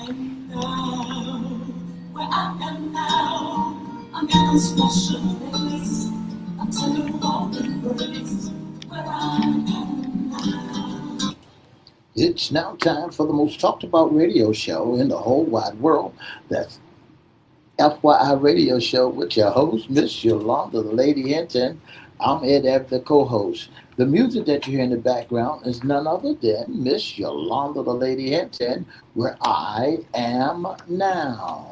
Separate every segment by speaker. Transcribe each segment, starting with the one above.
Speaker 1: And now, where I am now, I'm in a special place. A tender warm embrace. Where I am now. It's now time for the most talked about radio show in the whole wide world. That's FYI Radio Show with your host, Miss Yolanda, the Lady Hinton. I'm Ed Everett, the co-host. The music that you hear in the background is none other than Miss Yolanda, the Lady Hinton, where I am now.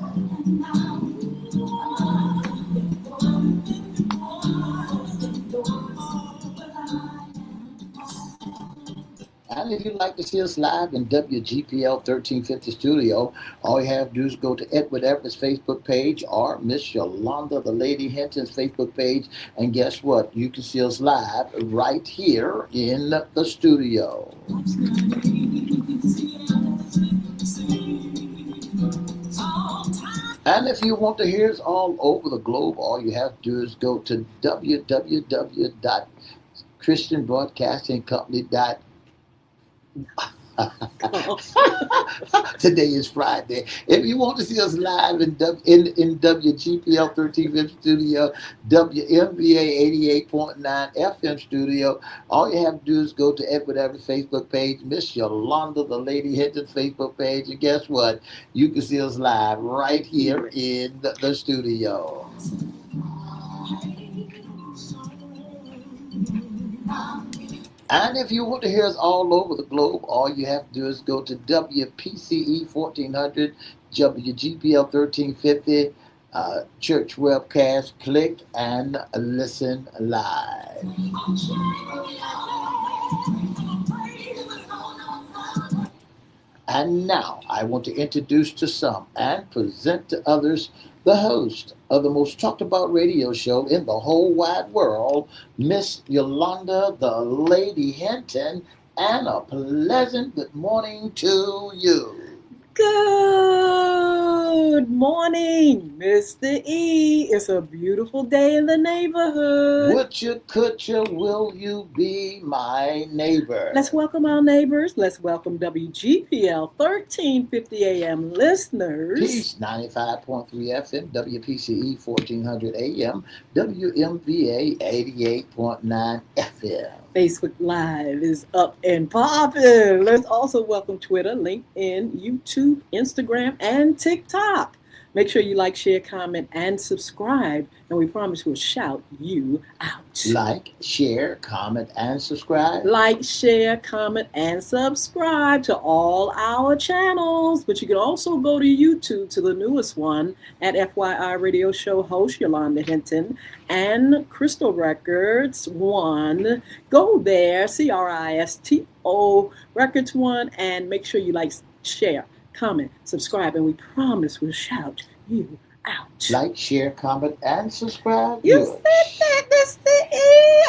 Speaker 1: And if you'd like to see us live in WGPL 1350 studio, all you have to do is go to Edward Everett's Facebook page or Miss Yolanda, the Lady Hinton's Facebook page. And guess what? You can see us live right here in the studio. And if you want to hear us all over the globe, all you have to do is go to www.christianbroadcastingcompany.com. Today is Friday. If you want to see us live in WGPL 1350 studio, WMVA 88.9 FM studio, all you have to do is go to Edward Everett's Facebook page, Miss Yolanda, the Lady Hinton Facebook page, and guess what? You can see us live right here in the studio. And if you want to hear us all over the globe, all you have to do is go to WPCE 1400, WGPL 1350, church webcast, click and listen live. And now I want to introduce to some and present to others the host of the most talked about radio show in the whole wide world, Miss Yolanda, the Lady Hinton, and a pleasant good morning to you.
Speaker 2: Good morning, Mr. E. It's a beautiful day in the neighborhood.
Speaker 1: Would you, could you, will you be my neighbor?
Speaker 2: Let's welcome our neighbors. Let's welcome WGPL 1350 AM listeners.
Speaker 1: Peace 95.3 FM, WPCE 1400 AM, WMVA 88.9 FM.
Speaker 2: Facebook Live is up and popping. Let's also welcome Twitter, LinkedIn, YouTube, Instagram, and TikTok. Make sure you like, share, comment, and subscribe. And we promise we'll shout you out.
Speaker 1: Like, share, comment, and subscribe.
Speaker 2: Like, share, comment, and subscribe to all our channels. But you can also go to YouTube, to the newest one, at FYI Radio Show host Yolanda Hinton and Crystal Records 1. Go there, CRISTO Records 1, and make sure you like, share, comment, subscribe, and we promise we'll shout you out.
Speaker 1: Like, share, comment, and subscribe.
Speaker 2: You said that, Mr. E.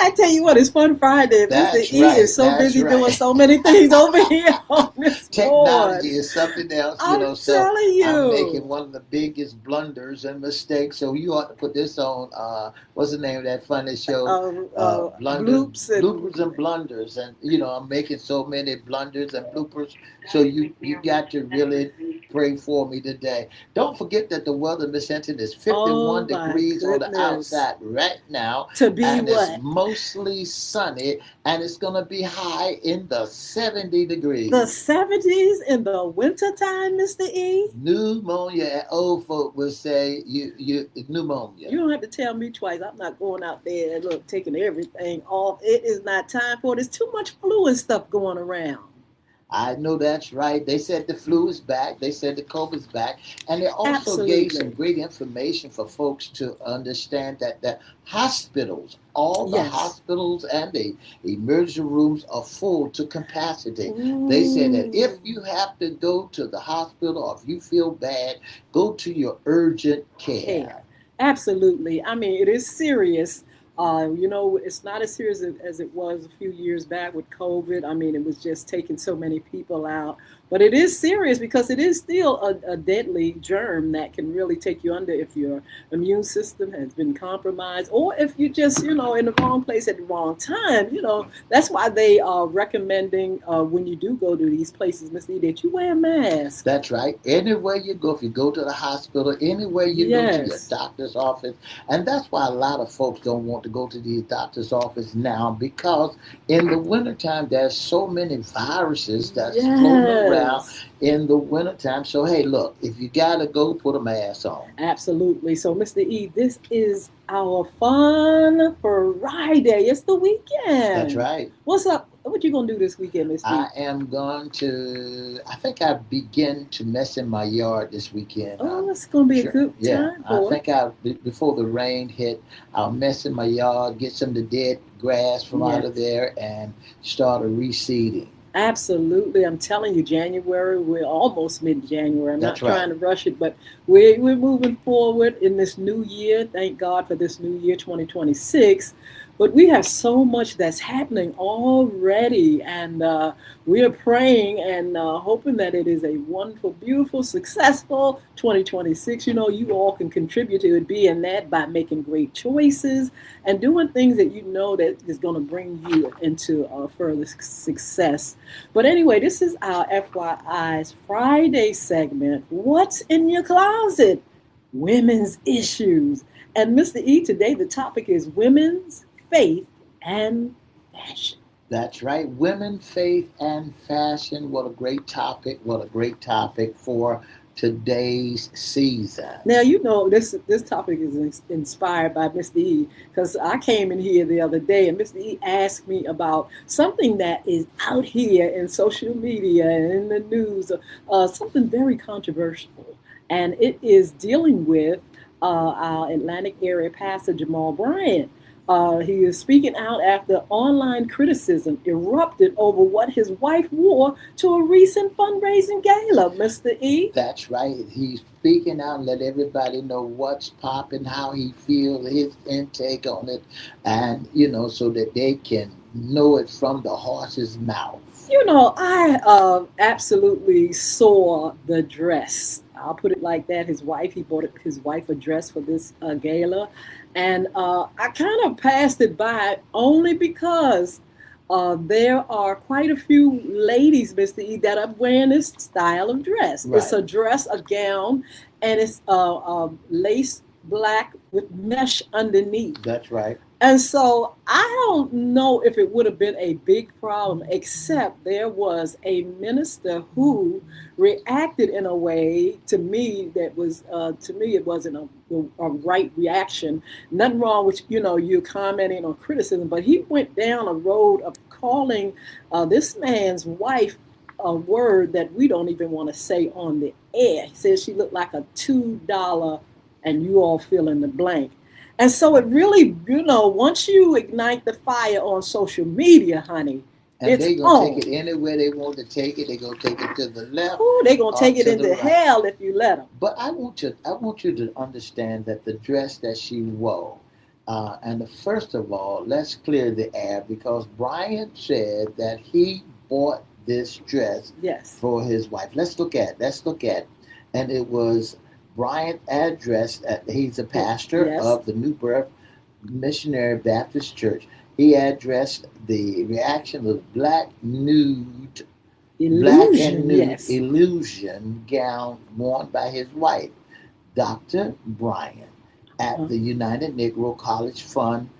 Speaker 2: I tell you what, it's Fun Friday. Mr. E is so busy doing so many things over here on this
Speaker 1: Technology
Speaker 2: board.
Speaker 1: Is something else,
Speaker 2: I'm telling you.
Speaker 1: I'm making one of the biggest blunders and mistakes. So you ought to put this on. What's the name of that funny show? Bloopers and blunders. And I'm making so many blunders and bloopers. So you got to really pray for me today. Don't forget that the weather, Miss Hinton, is 51 degrees on the outside right now.
Speaker 2: To be
Speaker 1: and
Speaker 2: what?
Speaker 1: It's mostly sunny, and it's going to be high in the 70 degrees.
Speaker 2: The 70s in the wintertime, Mr. E?
Speaker 1: Pneumonia, old folk would say, you pneumonia.
Speaker 2: You don't have to tell me twice. I'm not going out there and taking everything off. It is not time for it. There's too much flu and stuff going around.
Speaker 1: I know that's right. They said the flu is back. They said the COVID's back. And they also gave some great information for folks to understand that the hospitals, all the hospitals and the emergency rooms are full to capacity.
Speaker 2: Ooh.
Speaker 1: They said that if you have to go to the hospital or if you feel bad, go to your urgent care.
Speaker 2: Absolutely. I mean, it is serious. It's not as serious as it was a few years back with COVID. I mean, it was just taking so many people out. But it is serious because it is still a deadly germ that can really take you under if your immune system has been compromised or if you just, in the wrong place at the wrong time. That's why they are recommending when you do go to these places, Miss Lee, that you wear a mask.
Speaker 3: That's right. Anywhere you go, if you go to the hospital, anywhere you go to your
Speaker 2: Yes.
Speaker 3: doctor's office, and that's why a lot of folks don't want to go to the doctor's office now because in the wintertime, there's so many viruses that's floating around
Speaker 2: Yes.
Speaker 3: in the wintertime. So, hey, look, if you got to go, put a mask on.
Speaker 2: Absolutely. So, Mr. E, this is our fun Friday. It's the
Speaker 3: That's
Speaker 2: weekend.
Speaker 3: right.
Speaker 2: What's up? What you gonna do this weekend, Mr. E?
Speaker 3: I am going to, I think I begin to mess in my yard this weekend.
Speaker 2: Oh, it's gonna be a
Speaker 3: Sure.
Speaker 2: good
Speaker 3: Yeah,
Speaker 2: time
Speaker 3: I
Speaker 2: for it.
Speaker 3: think before the rain hit, I'll mess in my yard, get some of the dead grass from out of
Speaker 2: Yes.
Speaker 3: there, and start a reseeding.
Speaker 2: Absolutely. I'm telling you, January, we're almost mid-January. I'm not
Speaker 3: That's right.
Speaker 2: trying to rush it, but we're moving forward in this new year. Thank God for this new year, 2026. But we have so much that's happening already, and we are praying and hoping that it is a wonderful, beautiful, successful 2026. You all can contribute to it being that by making great choices and doing things that you know that is going to bring you into further success. But anyway, this is our FYI's Friday segment. What's in your closet? Women's issues. And Mr. E, today the topic is women's faith and fashion.
Speaker 3: That's right. Women, faith, and fashion. What a great topic. What a great topic for today's season.
Speaker 2: Now this topic is inspired by Mr. E because I came in here the other day and Mr. E asked me about something that is out here in social media and in the news, something very controversial, and it is dealing with our Atlantic area pastor Jamal Bryant. He is speaking out after online criticism erupted over what his wife wore to a recent fundraising gala, Mr. E.
Speaker 3: That's right. He's speaking out and let everybody know what's popping, how he feels, his intake on it, and so that they can know it from the horse's mouth.
Speaker 2: I absolutely saw the dress. I'll put it like that. He bought his wife a dress for this gala. And I kind of passed it by only because there are quite a few ladies, Mr. E, that are wearing this style of dress.
Speaker 3: Right.
Speaker 2: It's a dress, a gown, and it's lace black with mesh underneath.
Speaker 3: That's right.
Speaker 2: And so I don't know if it would have been a big problem, except there was a minister who reacted in a way to me that was, to me, it wasn't a right reaction. Nothing wrong with, you commenting on criticism, but he went down a road of calling this man's wife a word that we don't even want to say on the air. He said she looked like a $2 and you all fill in the blank. And so it really, once you ignite the fire on social media, honey,
Speaker 3: And
Speaker 2: it's
Speaker 3: they're going
Speaker 2: on.
Speaker 3: to take it anywhere they want to take it. They're going to take it to the left.
Speaker 2: Ooh, they're going to
Speaker 3: or
Speaker 2: take it
Speaker 3: to
Speaker 2: into
Speaker 3: the right.
Speaker 2: hell if you let them.
Speaker 3: But I want you to understand that the dress that she wore, and first of all, let's clear the air because Brian said that he bought this dress
Speaker 2: Yes.
Speaker 3: for his wife. Let's look at, and it was Brian addressed. He's a pastor
Speaker 2: Yes.
Speaker 3: of the New Birth Missionary Baptist Church. He addressed the reaction of black and nude
Speaker 2: Yes.
Speaker 3: illusion gown worn by his wife, Dr. Bryan, at the United Negro College Fund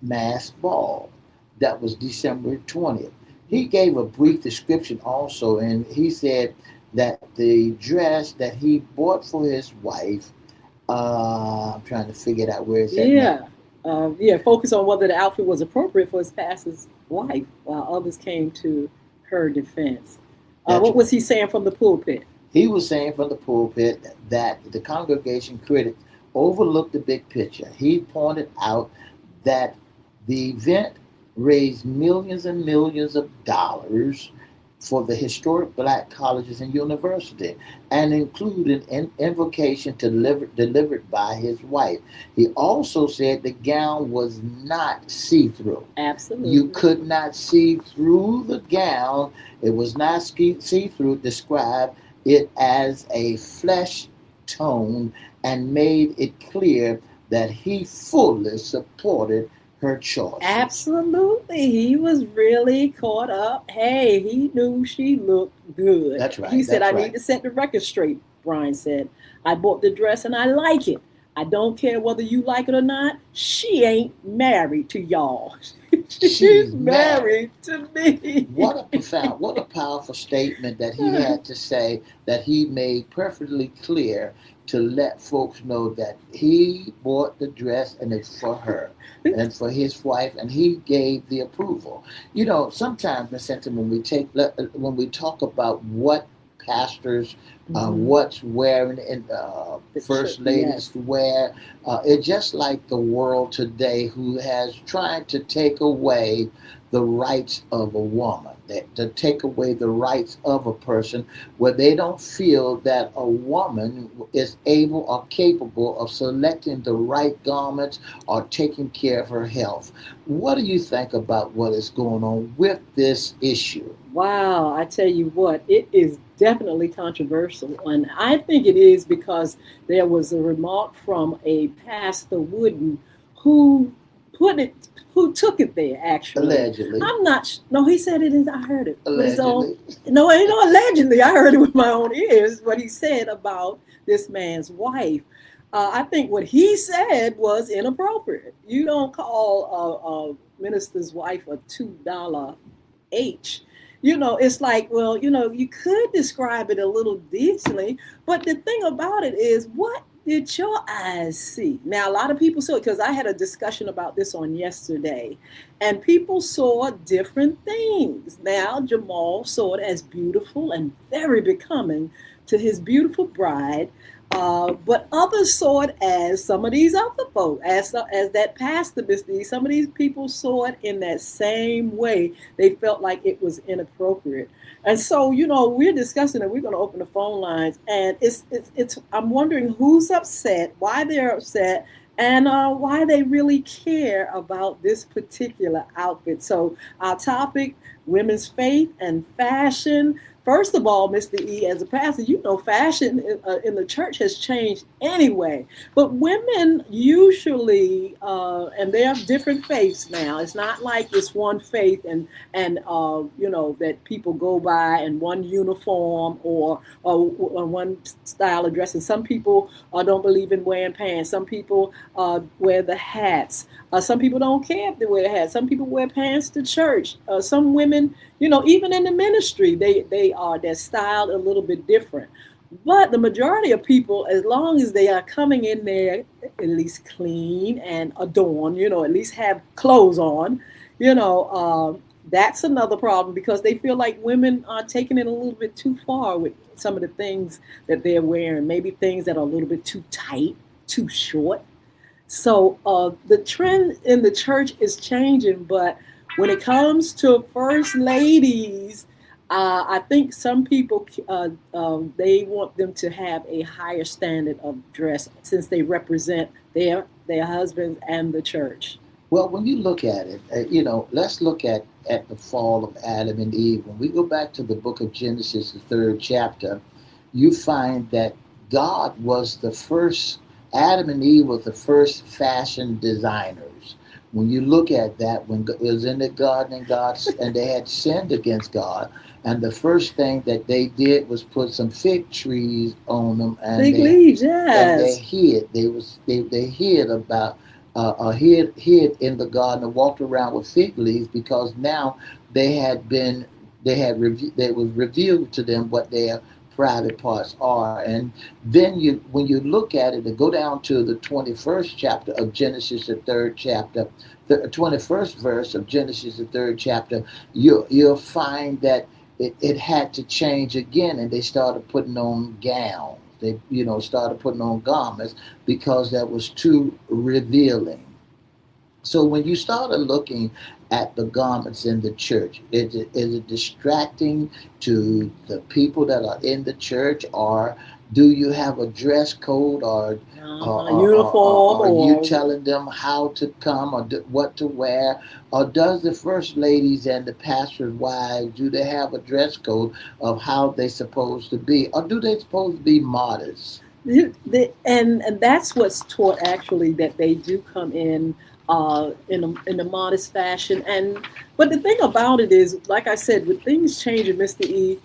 Speaker 3: mass ball. That was December 20th. He gave a brief description also, and he said that the dress that he bought for his wife, I'm trying to figure it out where it's at now.
Speaker 2: Focus on whether the outfit was appropriate for his pastor's wife, while others came to her defense. What was he saying from the pulpit?
Speaker 3: He was saying from the pulpit that the congregation critics overlooked the big picture. He pointed out that the event raised millions and millions of dollars for the historic black colleges and university, and included an invocation delivered by his wife. He also said the gown was not see-through.
Speaker 2: Absolutely.
Speaker 3: You could not see through the gown. It was not see-through. Described it as a flesh tone and made it clear that he fully supported her choice.
Speaker 2: Absolutely. He was really caught up. Hey, he knew she looked good.
Speaker 3: That's right.
Speaker 2: He said,
Speaker 3: that's
Speaker 2: I
Speaker 3: right.
Speaker 2: need to set the record straight, Brian said. I bought the dress and I like it. I don't care whether you like it or not. She ain't married to y'all. She's married to me.
Speaker 3: What a profound, what a powerful statement that he had to say, that he made perfectly clear to let folks know that he bought the dress and it's for her and for his wife, and he gave the approval. You know, sometimes, Ms. Hinton, when we talk about what pastors, what's wearing, and first ladies wear, it's just like the world today, who has tried to take away the rights of a woman, to take away the rights of a person, where they don't feel that a woman is able or capable of selecting the right garments or taking care of her health. What do you think about what is going on with this issue?
Speaker 2: Wow, I tell you what, it is definitely controversial. And I think it is because there was a remark from a Pastor Wooden who took it there, actually.
Speaker 3: Allegedly.
Speaker 2: I'm not, no, he said it is, I heard it.
Speaker 3: Allegedly.
Speaker 2: No, allegedly, I heard it with my own ears, what he said about this man's wife. I think what he said was inappropriate. You don't call a minister's wife a $2 H. You know, it's like, well, you know, you could describe it a little decently, but the thing about it is, what did your eyes see? Now, a lot of people saw it, because I had a discussion about this on yesterday, and people saw different things. Now, Jamal saw it as beautiful and very becoming to his beautiful bride. But others saw it as some of these other folks, as that pastor, Mr. Some of these people saw it in that same way. They felt like it was inappropriate. And so, you know, we're discussing it. We're going to open the phone lines. And it's I'm wondering who's upset, why they're upset, and why they really care about this particular outfit. So our topic, women's faith and fashion. First of all, Mr. E, as a pastor, you know, fashion in the church has changed anyway. But women usually, and they have different faiths now. It's not like it's one faith and you know, that people go by in one uniform or one style of dressing. Some people don't believe in wearing pants. Some people wear the hats. Some people don't care if they wear hats. Some people wear pants to church. Some women, you know, even in the ministry, they're styled a little bit different. But the majority of people, as long as they are coming in there at least clean and adorned, you know, at least have clothes on, you know, that's another problem, because they feel like women are taking it a little bit too far with some of the things that they're wearing, maybe things that are a little bit too tight, too short. So the trend in the church is changing, but when it comes to first ladies, I think some people, they want them to have a higher standard of dress, since they represent their husbands and the church.
Speaker 3: Well, when you look at it, you know, let's look at the fall of Adam and Eve. When we go back to the book of Genesis, the 3rd chapter, you find that God was the first, Adam and Eve was the first fashion designers. When you look at that, when it was in the garden and they had sinned against God, and the first thing that they did was put some fig trees on them, and
Speaker 2: fig leaves, yes.
Speaker 3: And they hid. They hid about hid in the garden and walked around with fig leaves, because now it was revealed to them what their private parts are. And then when you look at it and go down to the 21st chapter of Genesis, the 3rd chapter, the 21st verse of Genesis, the 3rd chapter, you'll find that it had to change again, and they started putting on gowns. They, you know, started putting on garments, because that was too revealing. So when you started looking at the garments in the church? Is it distracting to the people that are in the church, or do you have a dress code, or
Speaker 2: uniform,
Speaker 3: are you
Speaker 2: or
Speaker 3: telling them how to come, or what to wear, or does the first ladies and the pastor's wives, do they have a dress code of how they supposed to be, or do they supposed to be modest?
Speaker 2: and that's what's taught actually, that they do come in a modest fashion. And but the thing about it is, like I said, with things changing, Mr. E,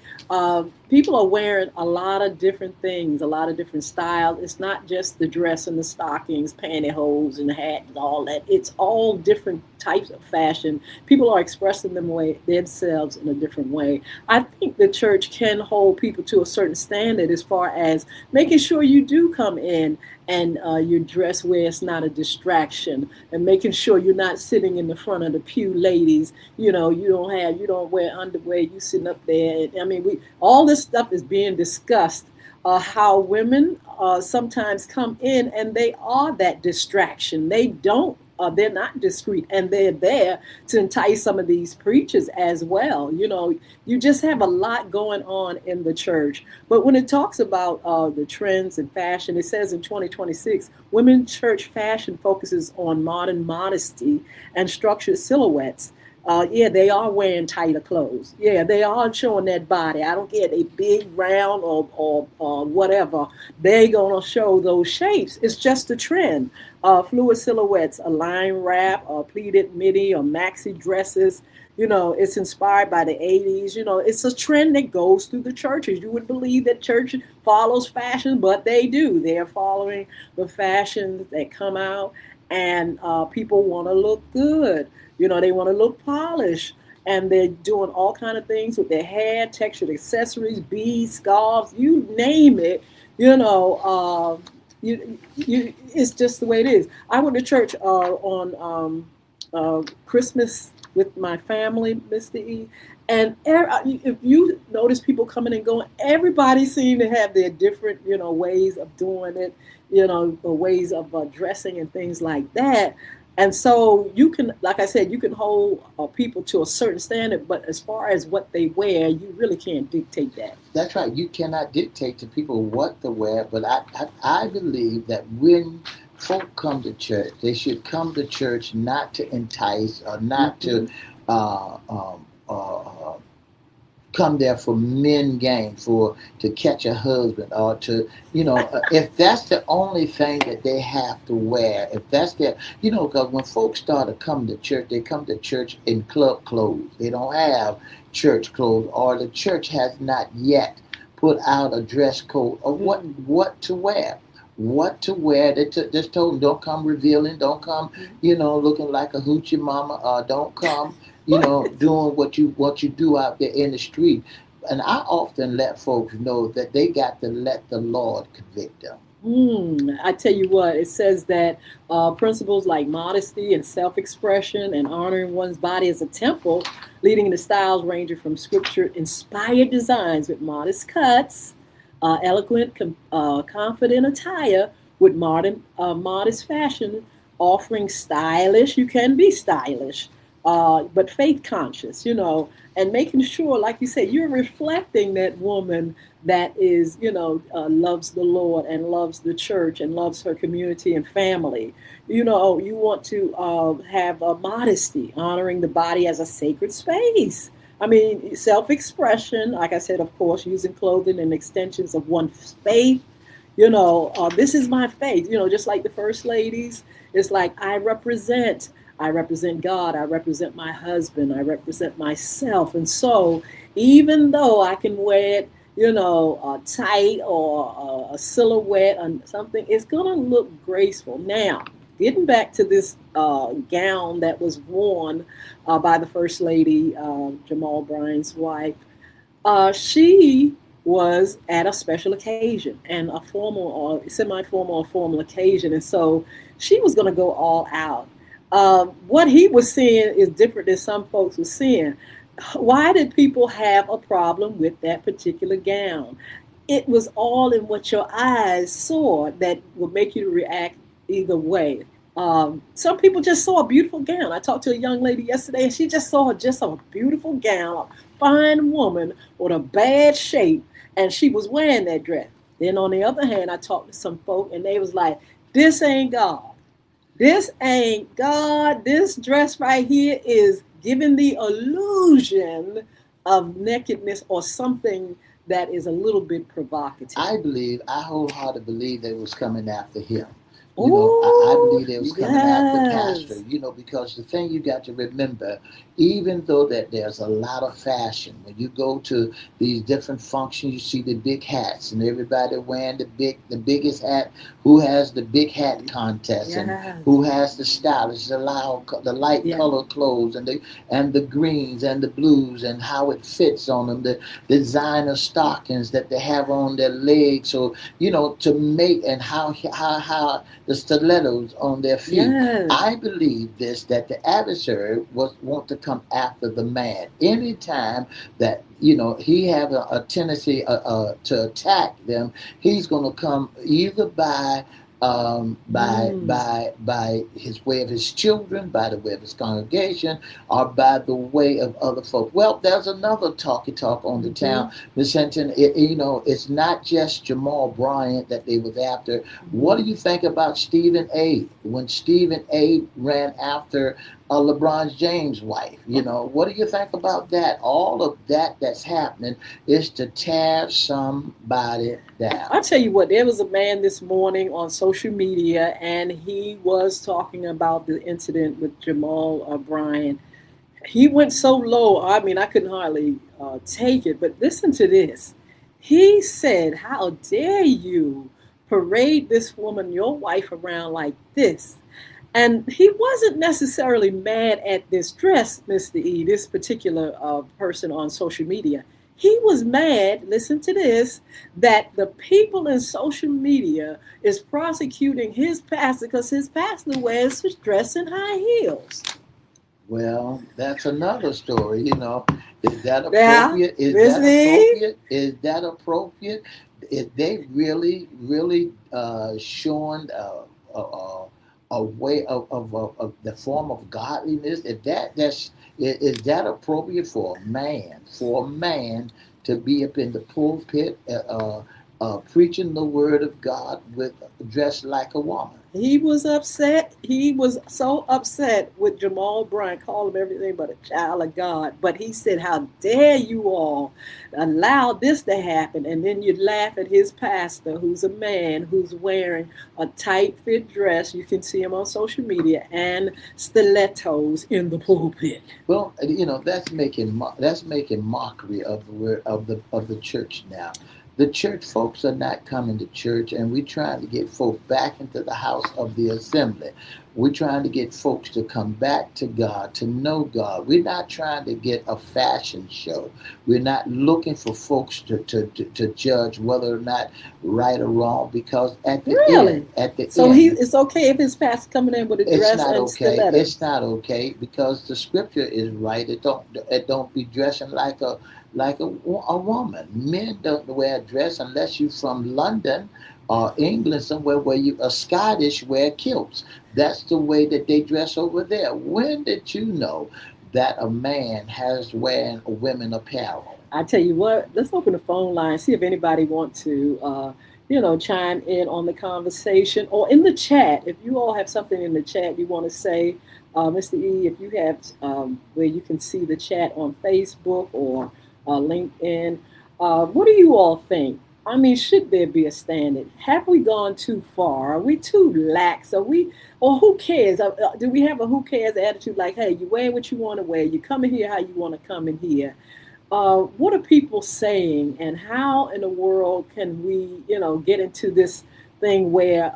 Speaker 2: people are wearing a lot of different things, a lot of different styles. It's not just the dress and the stockings, pantyhose and the hat and all that. It's all different types of fashion. People are expressing themselves in a different way. I think the church can hold people to a certain standard as far as making sure you do come in and your dress where it's not a distraction, and making sure you're not sitting in the front of the pew, ladies. You know, you don't wear underwear, you sitting up there. I mean, all this stuff is being discussed. How women sometimes come in and they are that distraction. They're not discreet, and they're there to entice some of these preachers as well. You know, you just have a lot going on in the church. But when it talks about the trends and fashion, it says in 2026, women's church fashion focuses on modern modesty and structured silhouettes. Yeah, they are wearing tighter clothes. Yeah, they are showing that body. I don't care if they big, round, or whatever. They're going to show those shapes. It's just a trend. Fluid silhouettes, a line wrap, or pleated midi, or maxi dresses. You know, it's inspired by the 80s. You know, it's a trend that goes through the churches. You would believe that church follows fashion, but they do. They are following the fashions that come out, and people want to look good. You know, they want to look polished, and they're doing all kind of things with their hair, textured accessories, beads, scarves, you name it. You know, it's just the way it is. I went to church on Christmas with my family, Mr. E, and if you notice people coming and going, everybody seemed to have their different, ways of doing it, ways of dressing and things like that. And so you can, like I said, you can hold people to a certain standard, but as far as what they wear, you really can't dictate that.
Speaker 3: That's right. You cannot dictate to people what to wear, but I believe that when folk come to church, they should come to church not to entice, or not to come there for men game, to catch a husband, or to, if that's the only thing that they have to wear, if that's their, because when folks start to come to church, they come to church in club clothes. They don't have church clothes, or the church has not yet put out a dress code of what to wear. What to wear. They just told them, don't come revealing, don't come, looking like a hoochie mama, don't come, doing what you do out there in the street. And I often let folks know that they got to let the Lord convict them.
Speaker 2: I tell you what, it says that principles like modesty and self-expression and honoring one's body as a temple, leading to styles ranging from scripture-inspired designs with modest cuts, eloquent, confident attire with modest fashion, offering stylish. You can be stylish, but faith conscious, and making sure, like you said, you're reflecting that woman that is, loves the Lord and loves the church and loves her community and family. You want to have a modesty, honoring the body as a sacred space. I mean, self-expression, like I said, of course, using clothing and extensions of one's faith. This is my faith, just like the first ladies. It's like, I represent God, I represent my husband, I represent myself. And so even though I can wear it, tight or a silhouette and something, it's going to look graceful. Now, getting back to this gown that was worn by the First Lady, Jamal Bryant's wife, she was at a special occasion and a formal or semi-formal or formal occasion. And so she was going to go all out. What he was seeing is different than some folks were seeing. Why did people have a problem with that particular gown? It was all in what your eyes saw that would make you react either way. Some people just saw a beautiful gown. I talked to a young lady yesterday, and she just saw just a beautiful gown, a fine woman with a bad shape, and she was wearing that dress. Then on the other hand, I talked to some folk, and they was like, "This ain't God. This ain't God. This dress right here is giving the illusion of nakedness or something that is a little bit provocative."
Speaker 3: I wholeheartedly believe they was coming after him. I
Speaker 2: Oh,
Speaker 3: believe they was coming after Pastor,
Speaker 2: yes.
Speaker 3: because the thing you got to remember, even though that there's a lot of fashion, when you go to these different functions, you see the big hats and everybody wearing the biggest hat, who has the big hat contest and
Speaker 2: Yes.
Speaker 3: who has the stylish, the light
Speaker 2: Yeah.
Speaker 3: color clothes and the greens and the blues and how it fits on them, the designer stockings that they have on their legs, so to make, and how the stilettos on their feet.
Speaker 2: Yes.
Speaker 3: I believe this, that the adversary was want to come after the man. Anytime that he have a tendency to attack them, he's going to come either
Speaker 2: Mm.
Speaker 3: by his way of his children, by the way of his congregation, or by the way of other folk. Well, there's another talk on the
Speaker 2: Mm-hmm.
Speaker 3: town, Miss Hinton. It's not just Jamal Bryant that they was after. What do
Speaker 2: Mm-hmm.
Speaker 3: you think about Stephen A? When Stephen A ran after LeBron James' wife, what do you think about that? All of that's happening is to tear somebody down.
Speaker 2: I'll tell you what, there was a man this morning on social media, and he was talking about the incident with Jamal Bryant. He went so low, I mean, I couldn't hardly take it. But listen to this. He said, "How dare you parade this woman, your wife, around like this?" And he wasn't necessarily mad at this dress, Mr. E, this particular person on social media. He was mad, listen to this, that the people in social media is prosecuting his pastor because his pastor wears his dress in high heels.
Speaker 3: Well, that's another story. Is that
Speaker 2: Yeah,
Speaker 3: appropriate? Is that
Speaker 2: Mr. E?
Speaker 3: appropriate? Is that appropriate? Is they really showing a way of the form of godliness? If is that appropriate for a man? For a man to be up in the pulpit, preaching the word of God with dressed like a woman?
Speaker 2: He was upset. He was so upset with Jamal Bryant, called him everything but a child of God. But he said, "How dare you all allow this to happen?" And then you laugh at his pastor, who's a man who's wearing a tight fit dress. You can see him on social media, and stilettos in the pulpit.
Speaker 3: Well, that's making mockery of the word of the church now. The church folks are not coming to church, and we're trying to get folk back into the house of the assembly. We're trying to get folks to come back to God, to know God. We're not trying to get a fashion show. We're not looking for folks to judge whether or not right or wrong, because
Speaker 2: Really?
Speaker 3: at the
Speaker 2: So
Speaker 3: end,
Speaker 2: it's okay if his pastor coming in with a
Speaker 3: it's
Speaker 2: dress
Speaker 3: not
Speaker 2: and
Speaker 3: okay. It's
Speaker 2: stilettos.
Speaker 3: not okay, because the scripture is right. It don't be dressing like a woman. Men don't wear a dress unless you're from London or England, somewhere where you a Scottish wear kilts. That's the way that they dress over there. When did you know that a man has wearing a women apparel?
Speaker 2: I tell you what, let's open the phone line, see if anybody want to, chime in on the conversation or in the chat. If you all have something in the chat you want to say, Mr. E, if you have where you can see the chat on Facebook or LinkedIn, what do you all think? I mean, should there be a standard? Have we gone too far? Are we too lax? Or who cares? Do we have a who cares attitude? Like, hey, you wear what you want to wear. You come in here how you want to come in here. What are people saying, and how in the world can we, get into this thing where,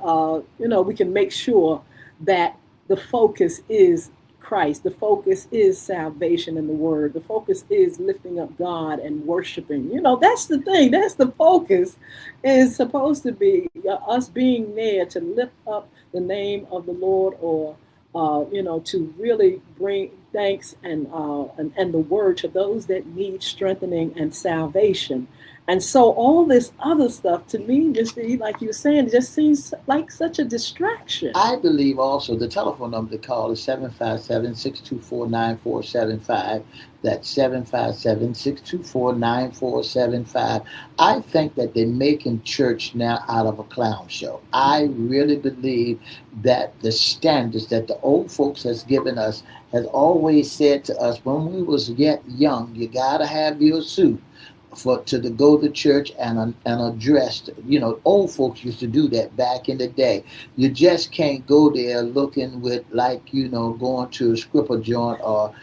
Speaker 2: we can make sure that the focus is Christ, the focus is salvation in the Word, the focus is lifting up God and worshiping. That's the thing. That's the focus. Is supposed to be us being there to lift up the name of the Lord, or to really bring thanks and the word to those that need strengthening and salvation. And so all this other stuff to me, just like you were saying, just seems like such a distraction.
Speaker 3: I believe also the telephone number to call is 757-624-9475. That's 757-624-9475. I think that they're making church now out of a clown show. I really believe that the standards that the old folks has given us has always said to us when we was yet young, you gotta have your suit for to go to church and a dress. You know, old folks used to do that back in the day. You just can't go there looking with like going to a stripper joint or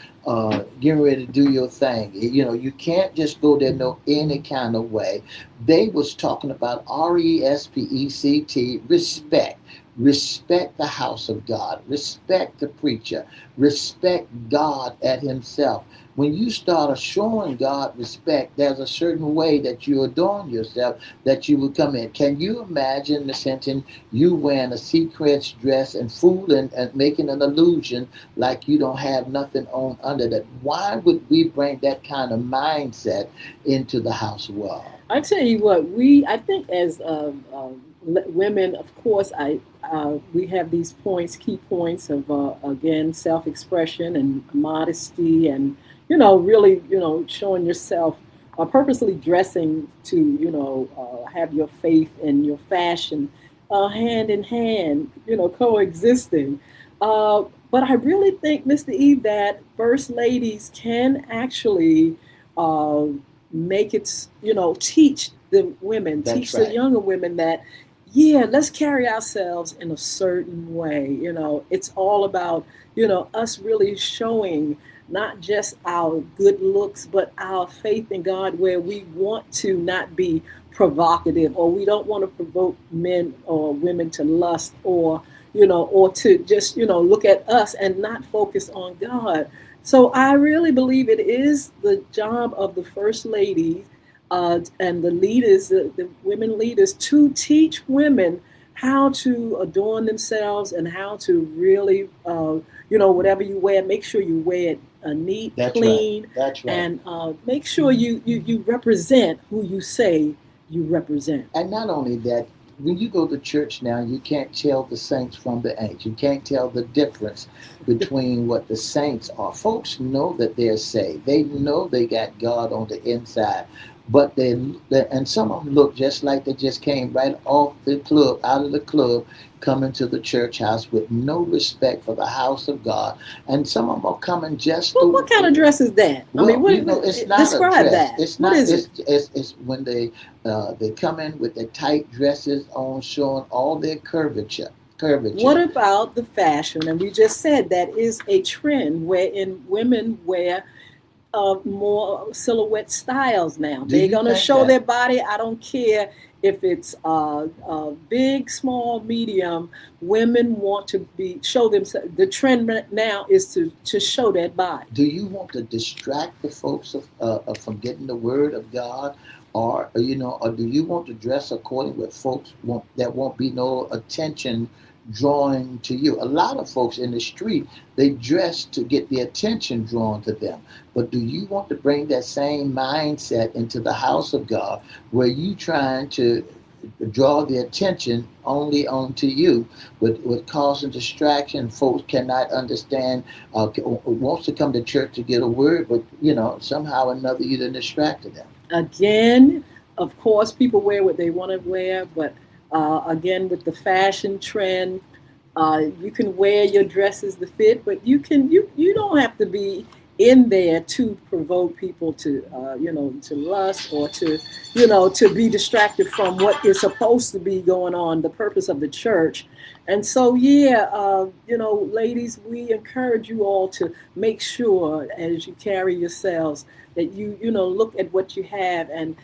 Speaker 3: getting ready to do your thing. You know, you can't just go there no any kind of way. They was talking about RESPECT, respect. Respect the house of God. Respect the preacher. Respect God at Himself. When you start showing God respect, there's a certain way that you adorn yourself that you will come in. Can you imagine, Miss Hinton, you wearing a sequence dress and fooling and making an illusion like you don't have nothing on under that? Why would we bring that kind of mindset into the house of God?
Speaker 2: I tell you what, I think as women, of course, we have these points, key points of again self-expression and modesty, and really, showing yourself, purposely dressing to, have your faith and your fashion hand in hand, coexisting. But I really think, Mr. Eve, that first ladies can actually uh, make it, teach the women,
Speaker 3: That's
Speaker 2: teach the
Speaker 3: right.
Speaker 2: younger women that, yeah, let's carry ourselves in a certain way. It's all about, us really showing not just our good looks, but our faith in God, where we want to not be provocative, or we don't want to provoke men or women to lust, or to just, look at us and not focus on God. So I really believe it is the job of the first ladies and the leaders, the women leaders, to teach women how to adorn themselves and how to really, whatever you wear, make sure you wear it neat,
Speaker 3: That's right.
Speaker 2: clean,
Speaker 3: That's right.
Speaker 2: and make sure you represent who you say you represent.
Speaker 3: And not only that, when you go to church now, you can't tell the saints from the ain'ts. You can't tell the difference between what the saints are. Folks know that they're saved. They know they got God on the inside. But and some of them look just like they just came right off the club, out of the club, coming to the church house with no respect for the house of God. And some of them are coming just
Speaker 2: What kind of dress is that?
Speaker 3: well,
Speaker 2: I mean,
Speaker 3: it's not
Speaker 2: describe
Speaker 3: a dress.
Speaker 2: that.
Speaker 3: It's
Speaker 2: What
Speaker 3: not.
Speaker 2: is it?
Speaker 3: It's when they come in with their tight dresses on, showing all their curvature.
Speaker 2: What about the fashion? And we just said that is a trend wherein women wear more silhouette styles now.
Speaker 3: Do
Speaker 2: They're
Speaker 3: you
Speaker 2: gonna
Speaker 3: think
Speaker 2: show
Speaker 3: that?
Speaker 2: their body. I don't care if it's big, small, medium. Women want to be show themselves. The trend right now is to show that body.
Speaker 3: Do you want to distract the folks from getting the word of God, or do you want to dress according with folks that won't be no attention drawing to you? A lot of folks in the street, they dress to get the attention drawn to them. But do you want to bring that same mindset into the house of God, where you trying to draw the attention only onto you, with causing distraction? Folks cannot understand, wants to come to church to get a word, but somehow or another you done distracted them.
Speaker 2: Again, of course, people wear what they want to wear, but again, with the fashion trend, you can wear your dresses to fit, but you don't have to be in there to provoke people to to lust, or to be distracted from what is supposed to be going on, the purpose of the church. And so, yeah, ladies, we encourage you all to make sure as you carry yourselves that you look at what you have, and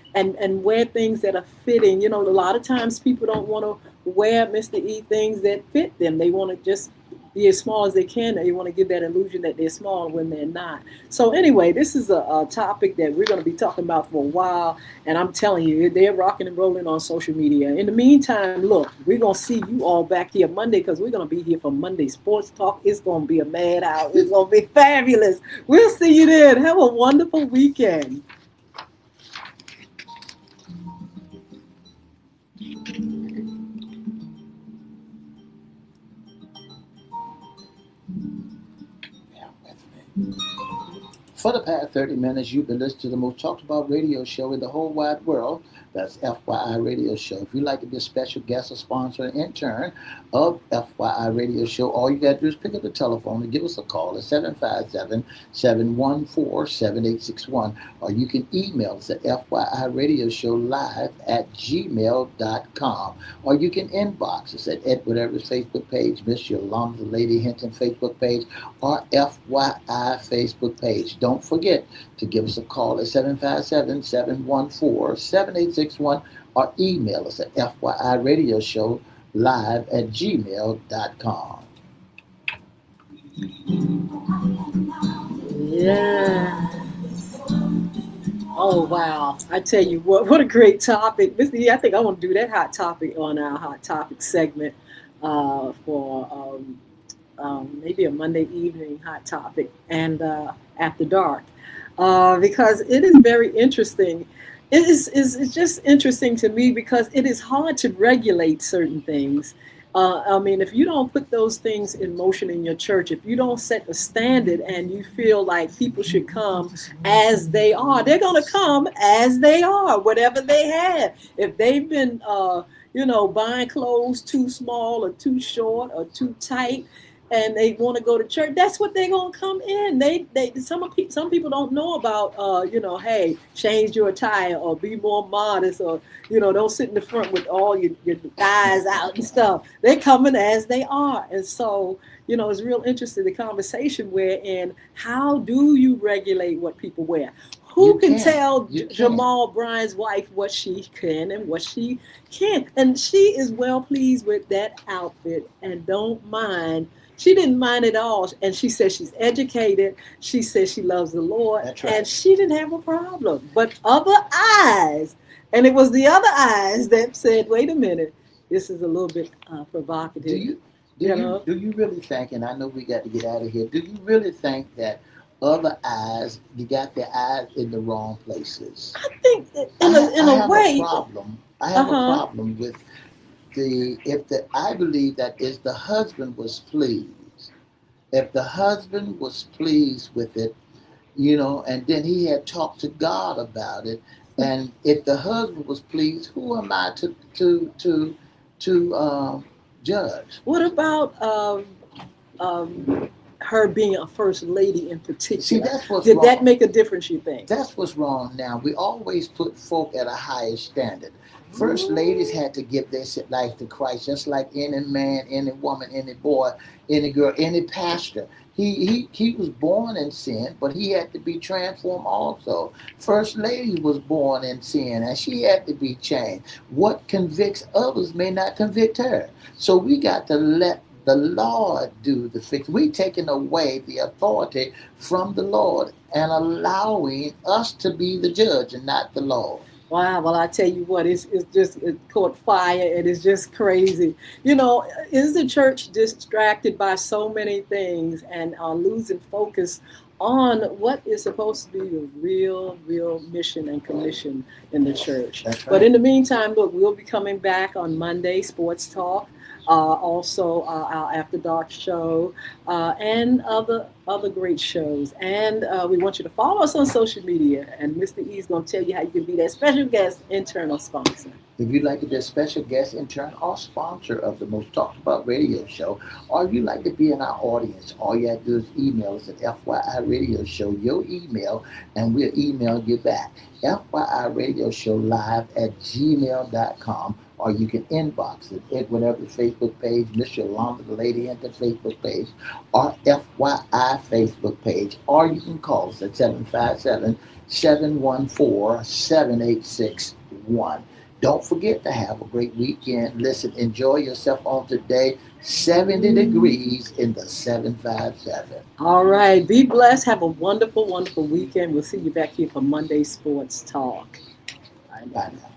Speaker 2: wear things that are fitting. A lot of times people don't want to wear, Mr. E, things that fit them. They want to just be as small as they can. They want to give that illusion that they're small when they're not. So anyway, this is a topic that we're going to be talking about for a while, and I'm telling you, they're rocking and rolling on social media. In the meantime, look, we're going to see you all back here Monday, because we're going to be here for Monday Sports Talk. It's going to be a mad hour. It's going to be fabulous. We'll see you then. Have a wonderful weekend.
Speaker 3: For the past 30 minutes, you've been listening to the most talked about radio show in the whole wide world. That's FYI Radio Show. If you'd like to be a special guest or sponsor and intern of FYI Radio Show, all you got to do is pick up the telephone and give us a call at 757-714-7861. Or you can email us at FYIRadiosHowLive@gmail.com. Or you can inbox us at Edward Everett's Facebook page, Miss Yolanda Hinton Facebook page, or FYI Facebook page. Don't forget to give us a call at 757-714-7861 or email us at FYIRadiosHowLive@gmail.com.
Speaker 2: Yeah. Oh, wow. I tell you what a great topic. Mr. E, I think I want to do that hot topic on our hot topic segment for maybe a Monday evening hot topic and after dark. Because it is very interesting. It's just interesting to me because it is hard to regulate certain things. I mean, if you don't put those things in motion in your church, if you don't set a standard and you feel like people should come as they are, they're going to come as they are, whatever they have. If they've been, buying clothes too small or too short or too tight, and they want to go to church, that's what they're gonna come in. Some people don't know about hey, change your attire or be more modest or don't sit in the front with all your thighs out and stuff. They're coming as they are, and so it's real interesting the conversation wherein how do you regulate what people wear? Who can tell Jamal Bryant's wife what she can and what she can't? And she is well pleased with that outfit and don't mind. She didn't mind at all. And she says she's educated. She says she loves the Lord.
Speaker 3: That's right.
Speaker 2: And she didn't have a problem. But other eyes, and it was the other eyes that said, wait a minute, this is a little bit provocative.
Speaker 3: Do you really think, and I know we got to get out of here, do you really think that other eyes, you got their eyes in the wrong places?
Speaker 2: I think in a way.
Speaker 3: I have a problem with I believe that if the husband was pleased, with it, and then he had talked to God about it, and if the husband was pleased, who am I to judge?
Speaker 2: What about her being a first lady in particular?
Speaker 3: See, that's what's
Speaker 2: Did
Speaker 3: wrong.
Speaker 2: that make a difference, you think?
Speaker 3: That's what's wrong now. We always put folk at a higher standard. First ladies had to give their life to Christ, just like any man, any woman, any boy, any girl, any pastor. He was born in sin, but he had to be transformed also. First lady was born in sin, and she had to be changed. What convicts others may not convict her. So we got to let the Lord do the fix. We're taking away the authority from the Lord and allowing us to be the judge and not the Lord.
Speaker 2: Wow, well, I tell you what, it caught fire and it's just crazy. Is the church distracted by so many things and are losing focus on what is supposed to be the real mission and commission in the church?
Speaker 3: That's right.
Speaker 2: But in the meantime, look, we'll be coming back on Monday, Sports Talk. Also our After Dark show and other great shows. And we want you to follow us on social media. And Mr. E is going to tell you how you can be that special guest, intern, or sponsor.
Speaker 3: If you'd like to be a special guest, intern, or sponsor of the most talked about radio show, or if you'd like to be in our audience, all you have to do is email us at FYI Radio Show, your email, and we'll email you back. FYIRadiosHowLive@gmail.com. Or you can inbox it at whatever Facebook page, Miss Yolanda Hinton Facebook page, or FYI Facebook page, or you can call us at 757-714-7861. Don't forget to have a great weekend. Listen, enjoy yourself on today. 70 degrees in the 757.
Speaker 2: All right. Be blessed. Have a wonderful, wonderful weekend. We'll see you back here for Monday Sports Talk.
Speaker 3: Bye now.